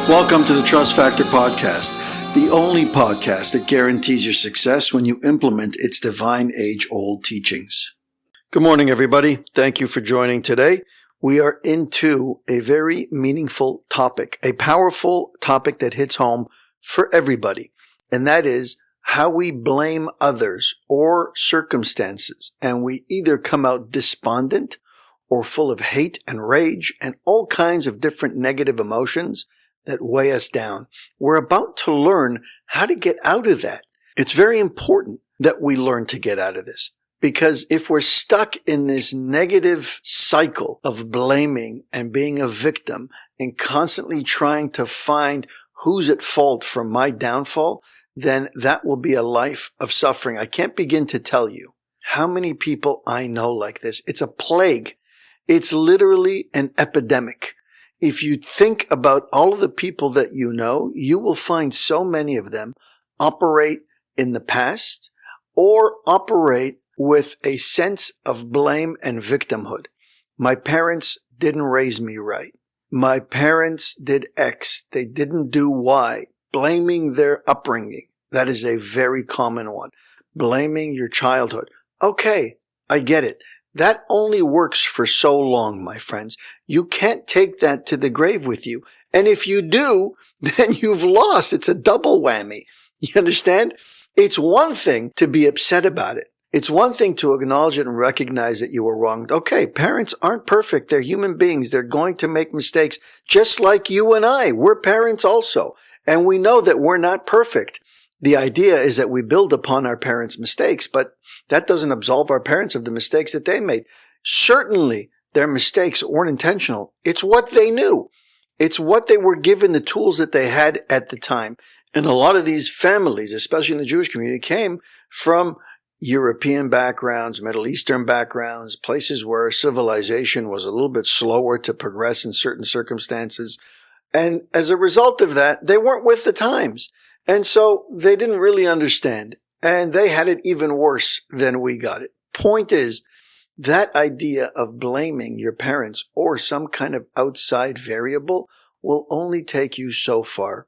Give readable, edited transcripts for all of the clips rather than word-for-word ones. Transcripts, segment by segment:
Welcome to the Trust Factor Podcast, the only podcast that guarantees your success when you implement its divine age-old teachings. Good morning, everybody. Thank you for joining today. We are into a very meaningful topic, a powerful topic that hits home for everybody, and that is how we blame others or circumstances, and we either come out despondent or full of hate and rage and all kinds of different negative emotions that weigh us down. We're about to learn how to get out of that. It's very important that we learn to get out of this, because if we're stuck in this negative cycle of blaming and being a victim and constantly trying to find who's at fault for my downfall, then that will be a life of suffering. I can't begin to tell you how many people I know like this. It's a plague. It's literally an epidemic. If you think about all of the people that you know, you will find so many of them operate in the past or operate with a sense of blame and victimhood. My parents didn't raise me right. My parents did X. They didn't do Y. Blaming their upbringing. That is a very common one. Blaming your childhood. Okay, I get it. That only works for so long, my friends. You can't take that to the grave with you. And if you do, then you've lost. It's a double whammy. You understand? It's one thing to be upset about it. It's one thing to acknowledge it and recognize that you were wronged. Okay, parents aren't perfect. They're human beings. They're going to make mistakes, just like you and I. We're parents also. And we know that we're not perfect. The idea is that we build upon our parents' mistakes, but that doesn't absolve our parents of the mistakes that they made. Certainly, their mistakes weren't intentional. It's what they knew. It's what they were given, the tools that they had at the time. And a lot of these families, especially in the Jewish community, came from European backgrounds, Middle Eastern backgrounds, places where civilization was a little bit slower to progress in certain circumstances. And as a result of that, they weren't with the times. And so they didn't really understand. And they had it even worse than we got it. Point is, that idea of blaming your parents or some kind of outside variable will only take you so far.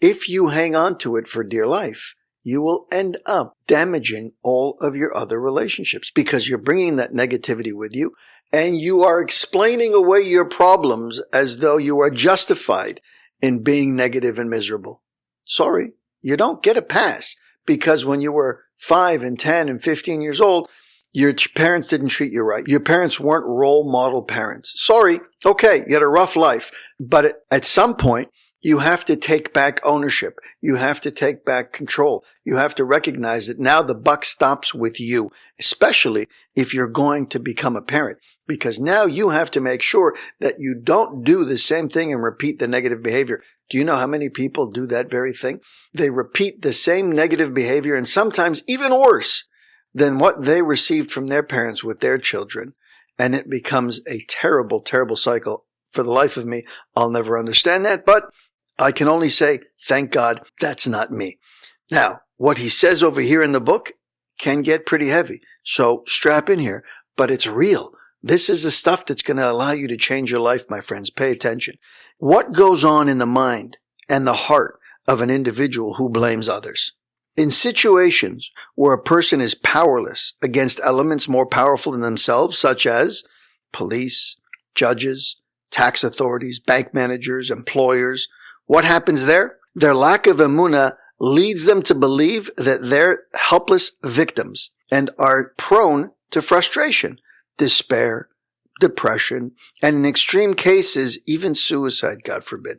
If you hang on to it for dear life, you will end up damaging all of your other relationships because you're bringing that negativity with you and you are explaining away your problems as though you are justified in being negative and miserable. Sorry, you don't get a pass because when you were 5 and 10 and 15 years old, your parents didn't treat you right. Your parents weren't role model parents. Sorry, okay, you had a rough life, but at some point, you have to take back ownership. You have to take back control. You have to recognize that now the buck stops with you, especially if you're going to become a parent, because now you have to make sure that you don't do the same thing and repeat the negative behavior. Do you know how many people do that very thing? They repeat the same negative behavior and sometimes even worse than what they received from their parents with their children. And it becomes a terrible, terrible cycle. For the life of me, I'll never understand that, but I can only say, thank God, that's not me. Now, what he says over here in the book can get pretty heavy. So strap in here, but it's real. This is the stuff that's going to allow you to change your life, my friends. Pay attention. What goes on in the mind and the heart of an individual who blames others? In situations where a person is powerless against elements more powerful than themselves, such as police, judges, tax authorities, bank managers, employers, what happens there? Their lack of emunah leads them to believe that they're helpless victims and are prone to frustration, despair, depression, and in extreme cases, even suicide, God forbid,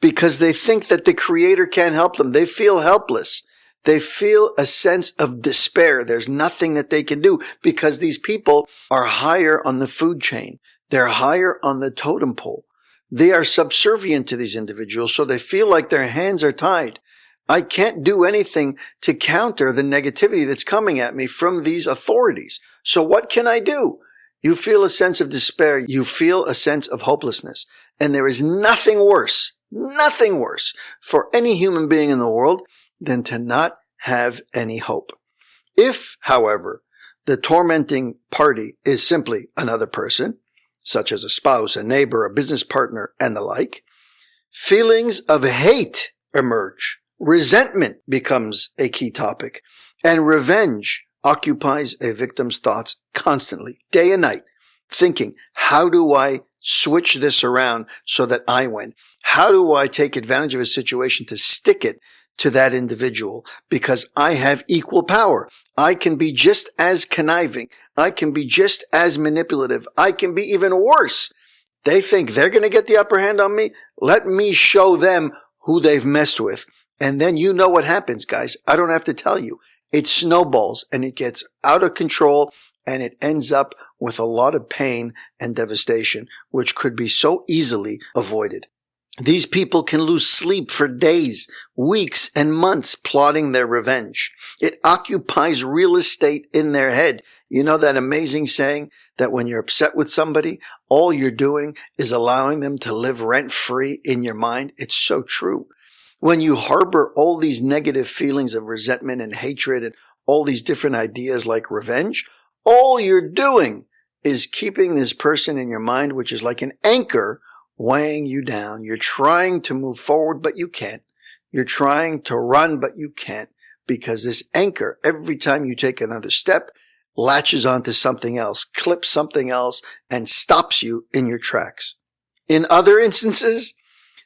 because they think that the Creator can't help them. They feel helpless. They feel a sense of despair. There's nothing that they can do because these people are higher on the food chain. They're higher on the totem pole. They are subservient to these individuals, so they feel like their hands are tied. I can't do anything to counter the negativity that's coming at me from these authorities. So what can I do? You feel a sense of despair. You feel a sense of hopelessness. And there is nothing worse for any human being in the world than to not have any hope. If, however, the tormenting party is simply another person, such as a spouse, a neighbor, a business partner, and the like, Feelings of hate emerge. Resentment becomes a key topic. And revenge occupies a victim's thoughts constantly, day and night, thinking, how do I switch this around so that I win? How do I take advantage of a situation to stick it to that individual? Because I have equal power. I can be just as conniving. I can be just as manipulative. I can be even worse. They think they're going to get the upper hand on me. Let me show them who they've messed with. And then you know what happens, guys. I don't have to tell you. It snowballs and it gets out of control and it ends up with a lot of pain and devastation, which could be so easily avoided. These people can lose sleep for days, weeks, and months plotting their revenge. It occupies real estate in their head. You know that amazing saying that when you're upset with somebody, all you're doing is allowing them to live rent-free in your mind? It's so true. When you harbor all these negative feelings of resentment and hatred and all these different ideas like revenge, all you're doing is keeping this person in your mind, which is like an anchor weighing you down. You're trying to move forward, but you can't. You're trying to run, but you can't, because this anchor, every time you take another step, latches onto something else, clips something else, and stops you in your tracks. In other instances,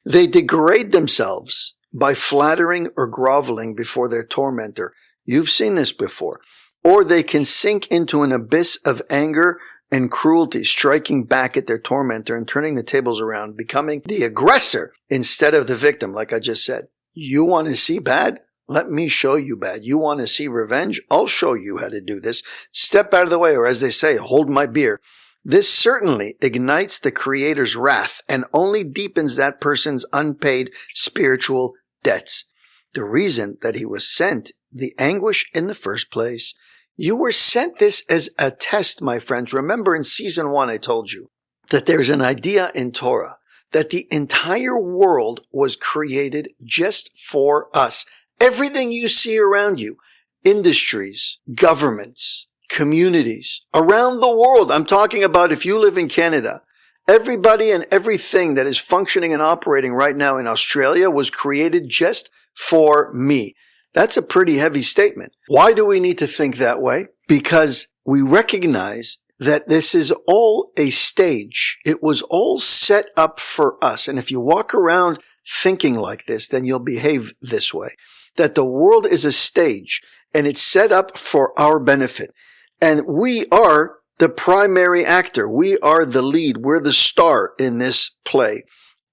they degrade themselves by flattering or groveling before their tormentor. You've seen this before. Or they can sink into an abyss of anger and cruelty, striking back at their tormentor and turning the tables around, becoming the aggressor instead of the victim, like I just said. You want to see bad? Let me show you bad. You want to see revenge? I'll show you how to do this. Step out of the way, or as they say, hold my beer. This certainly ignites the Creator's wrath and only deepens that person's unpaid spiritual debts. The reason that he was sent the anguish in the first place. You were sent this as a test, my friends. Remember in season 1, I told you that there's an idea in Torah that the entire world was created just for us. Everything you see around you, industries, governments, communities, around the world. I'm talking about if you live in Canada, everybody and everything that is functioning and operating right now in Australia was created just for me. That's a pretty heavy statement. Why do we need to think that way? Because we recognize that this is all a stage. It was all set up for us. And if you walk around thinking like this, then you'll behave this way. That the world is a stage and it's set up for our benefit. And we are the primary actor. We are the lead. We're the star in this play.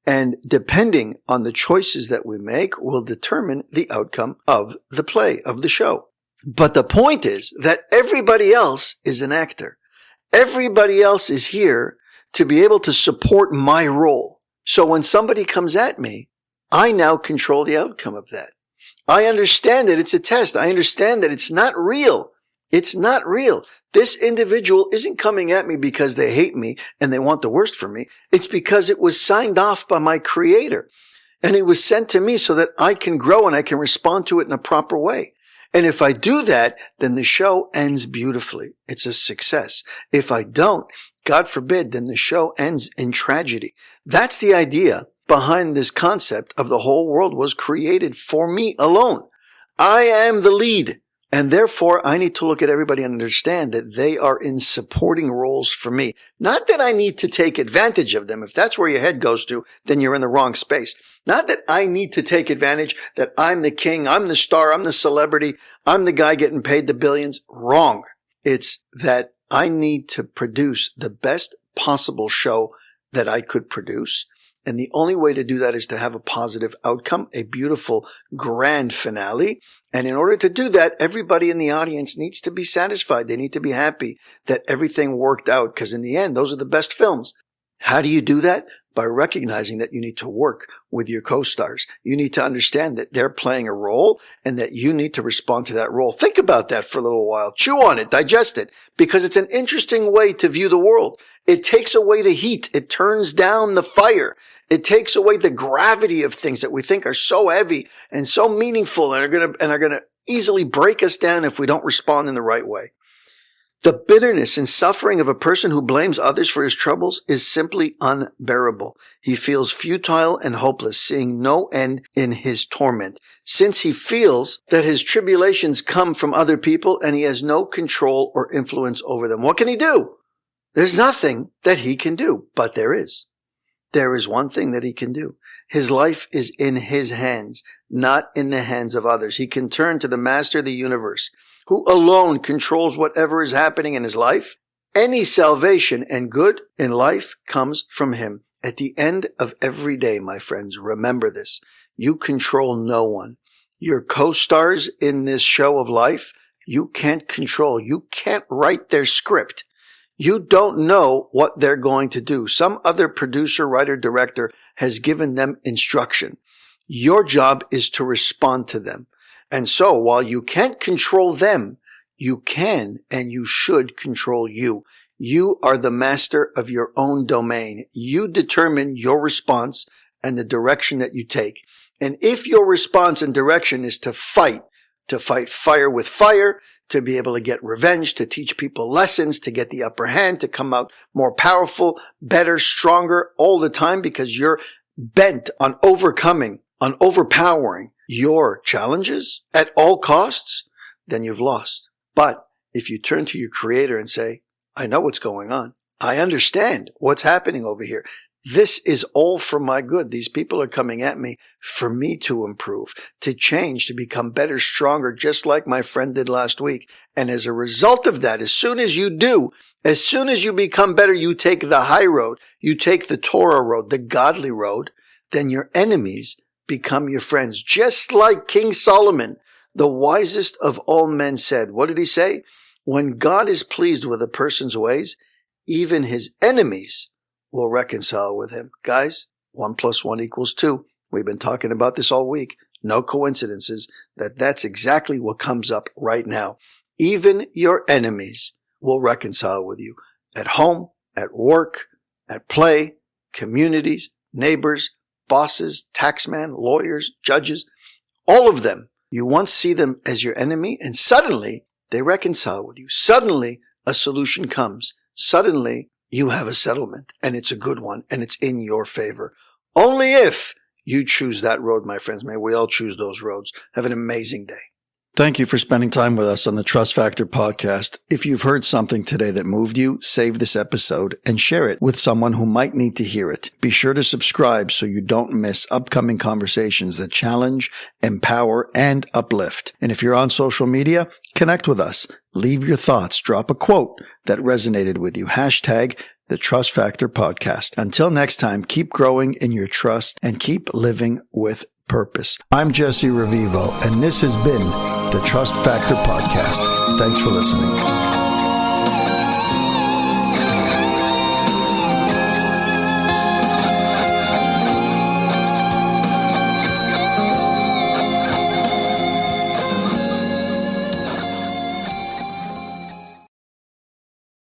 And depending on the choices that we make will determine the outcome of the play, of the show. But the point is that everybody else is an actor. Everybody else is here to be able to support my role. So when somebody comes at me, I now control the outcome of that. I understand that it's a test. I understand that it's not real. It's not real. This individual isn't coming at me because they hate me and they want the worst for me. It's because it was signed off by my Creator. And it was sent to me so that I can grow and I can respond to it in a proper way. And if I do that, then the show ends beautifully. It's a success. If I don't, God forbid, then the show ends in tragedy. That's the idea behind this concept of the whole world was created for me alone. I am the lead. And therefore, I need to look at everybody and understand that they are in supporting roles for me. Not that I need to take advantage of them. If that's where your head goes to, then you're in the wrong space. Not that I need to take advantage, that I'm the king, I'm the star, I'm the celebrity, I'm the guy getting paid the billions. Wrong. It's that I need to produce the best possible show that I could produce. And the only way to do that is to have a positive outcome, a beautiful, grand finale. And in order to do that, everybody in the audience needs to be satisfied. They need to be happy that everything worked out, because in the end, those are the best films. How do you do that? By recognizing that you need to work with your co-stars. You need to understand that they're playing a role and that you need to respond to that role. Think about that for a little while. Chew on it, digest it, because it's an interesting way to view the world. It takes away the heat. It turns down the fire. It takes away the gravity of things that we think are so heavy and so meaningful and are going to easily break us down if we don't respond in the right way. The bitterness and suffering of a person who blames others for his troubles is simply unbearable. He feels futile and hopeless, seeing no end in his torment, since he feels that his tribulations come from other people and he has no control or influence over them. What can he do? There's nothing that he can do, but there is. There is one thing that he can do. His life is in his hands, not in the hands of others. He can turn to the master of the universe, who alone controls whatever is happening in his life. Any salvation and good in life comes from him. At the end of every day, my friends, remember this. You control no one. Your co-stars in this show of life, you can't control. You can't write their script. You don't know what they're going to do. Some other producer, writer, director has given them instruction. Your job is to respond to them. And so while you can't control them, you can and you should control you. You are the master of your own domain. You determine your response and the direction that you take. And if your response and direction is to fight fire with fire, to be able to get revenge, to teach people lessons, to get the upper hand, to come out more powerful, better, stronger all the time because you're bent on overcoming, on overpowering your challenges at all costs, then you've lost. But if you turn to your creator and say, I know what's going on. I understand what's happening over here. This is all for my good. These people are coming at me for me to improve, to change, to become better, stronger, just like my friend did last week. And as a result of that, as soon as you do, as soon as you become better, you take the high road, you take the Torah road, the godly road, then your enemies become your friends. Just like King Solomon, the wisest of all men, said. What did he say? When God is pleased with a person's ways, even his enemies will reconcile with him. Guys, 1 + 1 = 2. We've been talking about this all week. No coincidences. That's exactly what comes up right now. Even your enemies will reconcile with you. At home, at work, at play, communities, neighbors, bosses, taxmen, lawyers, judges, all of them. You once see them as your enemy and suddenly they reconcile with you. Suddenly a solution comes. Suddenly you have a settlement, and it's a good one, and it's in your favor. Only if you choose that road, my friends. May we all choose those roads. Have an amazing day. Thank you for spending time with us on the Trust Factor podcast. If you've heard something today that moved you, save this episode and share it with someone who might need to hear it. Be sure to subscribe so you don't miss upcoming conversations that challenge, empower, and uplift. And if you're on social media, connect with us. Leave your thoughts. Drop a quote that resonated with you. Hashtag the Trust Factor podcast. Until next time, keep growing in your trust and keep living with purpose. I'm Jesse Revivo, and this has been the Trust Factor podcast. Thanks for listening.